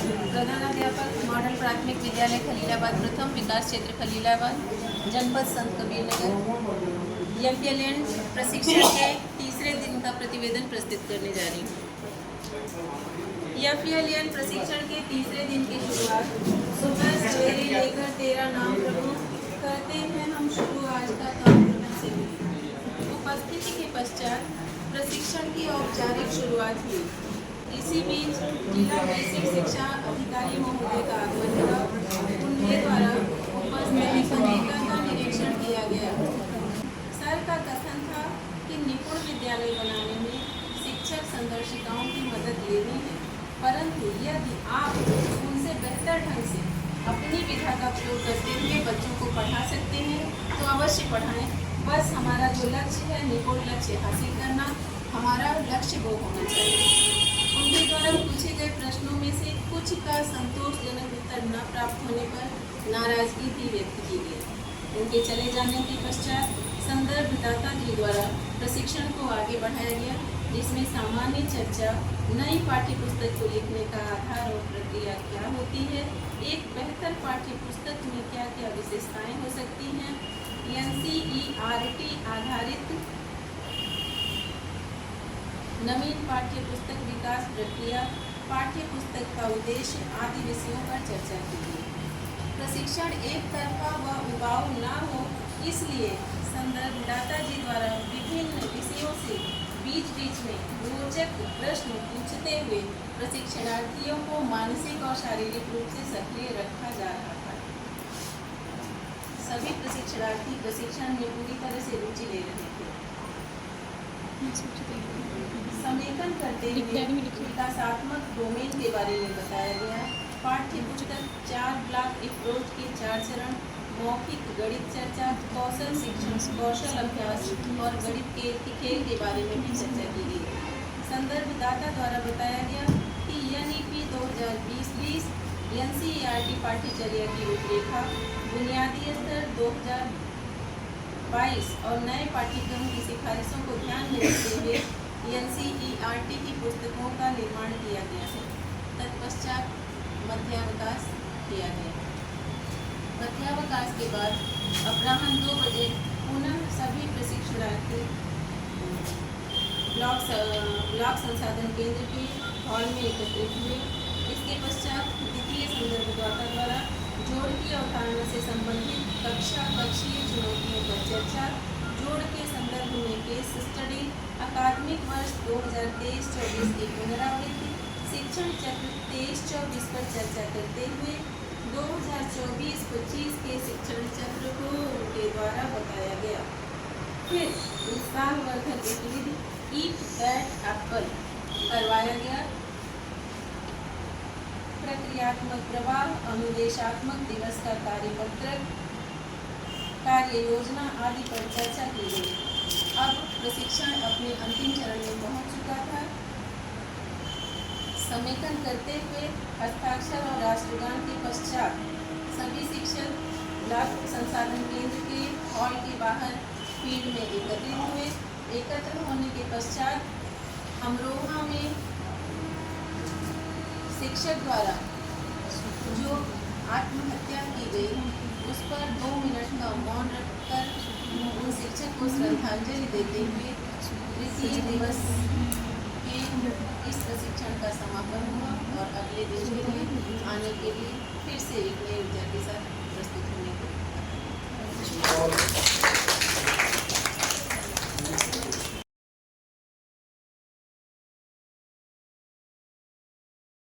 प्रधानाध्यापक मॉडल प्राथमिक विद्यालय खलीलाबाद प्रथम विकास क्षेत्र खलीलाबाद जनपद संत कबीर नगर एमपीएलएन प्रशिक्षण के तीसरे दिन का प्रतिवेदन प्रस्तुत करने जा रही हूँ। एमपीएलएन प्रशिक्षण के तीसरे दिन की शुरुआत सुबह सवेरे लेकर तेरा नाम प्रभु करते हैं हम शुरू आज का काम से। उपस्थिति के पश्चात प्रशिक्षण की औपचारिक शुरुआत हुई। इसी बीच जिला बेसिक शिक्षा अधिकारी महोदय का आगमन हुआ। उनके द्वारा उपस्थित समेकन का निरीक्षण किया गया। सर का कथन था कि निपुण विद्यालय बनाने में शिक्षक संदर्शिकाओं की मदद लेनी है, परंतु यदि आप उनसे बेहतर ढंग से अपनी विधा का प्रयोग करते हुए बच्चों को पढ़ा सकते हैं तो अवश्य पढ़ाएं। बस हमारा जो लक्ष्य है, निपुण लक्ष्य हासिल करना, हमारा लक्ष्य वो होना चाहिए। उनके द्वारा पूछे गए प्रश्नों में से कुछ का संतोषजनक उत्तर न प्राप्त होने पर नाराजगी भी व्यक्त की गई। उनके चले जाने के पश्चात संदर्भदाता जी द्वारा प्रशिक्षण को आगे बढ़ाया गया, जिसमें सामान्य चर्चा, नई पाठ्य पुस्तक को लिखने का आधार और प्रक्रिया क्या होती है, एक बेहतर पाठ्य पुस्तक में क्या क्या विशेषताएं हो सकती हैं, NCERT आधारित नवीन पाठ्य पुस्तक विकास प्रक्रिया, पाठ्य पुस्तक का उद्देश्य आदि विषयों पर चर्चा की गई। प्रशिक्षण एक तरफा व उबाऊ न हो, इसलिए संदर्भदाता जी द्वारा विभिन्न विषयों से बीच बीच में रोचक प्रश्न पूछते हुए प्रशिक्षणार्थियों को मानसिक और शारीरिक रूप से सक्रिय रखा जा रहा था। सभी प्रशिक्षणार्थी प्रशिक्षण में पूरी तरह से रुचि ले रहे थे। समेकन करते हुए विकासात्मक डोमेन के बारे में बताया गया। पाठ्य पुस्तक 4 ब्लॉक अप्रोच के 4 चरण, मौखिक गणित चर्चा, कौशल शिक्षण, कौशल अभ्यास और गणित के खेल के बारे में भी चर्चा की गई। संदर्भदाता द्वारा बताया गया कि NEP 2020-20 NCERT पाठ्यचर्या की रूपरेखा, बुनियादी स्तर 2022 और नए पाठ्यक्रम की सिफारिशों को ध्यान में रखते हुए NCERT की पुस्तकों का निर्माण किया गया है। तत्पश्चात मध्यावकाश किया गया। मध्यावकाश के बाद अपराह्न 2 बजे पुनः सभी प्रशिक्षणार्थी ब्लॉक संसाधन केंद्र के हॉल में एकत्रित हुए। इसके पश्चात द्वितीय संदर्भदाता द्वारा जोड़ की अवधारणा से संबंधित कक्षा कक्षीय चुनौतियों पर चर्चा, जोड़ के संदर्भ में केस स्टडी, अकादमिक वर्ष 2023-24 की पुनरावृत्ति, शिक्षण चक्र 23-24 पर चर्चा करते हुए 2024-25 के शिक्षण चक्र को उनके द्वारा बताया गया। फिर उत्साहवर्धक गतिविधि ईट दैट एप्पल करवाया गया। प्रक्रियात्मक प्रवाह, अनुदेशात्मक दिवस का कार्यपत्रक, कार्य योजना आदि पर चर्चा की गई। अब प्रशिक्षण अपने अंतिम चरण में पहुंच चुका था। समेकन करते हुए हस्ताक्षर और राष्ट्रगान के पश्चात सभी शिक्षक ब्लॉक संसाधन केंद्र के हॉल के बाहर फील्ड में एकत्रित हुए। एकत्र होने के पश्चात अमरोहा में शिक्षक द्वारा जो आत्महत्या की गई उस पर 2 मिनट का मौन रखकर उन शिक्षक को श्रद्धांजलि देते हुए तृतीय दिवस के इस प्रशिक्षण का समापन हुआ और अगले दिन के लिए आने के लिए फिर से एक नए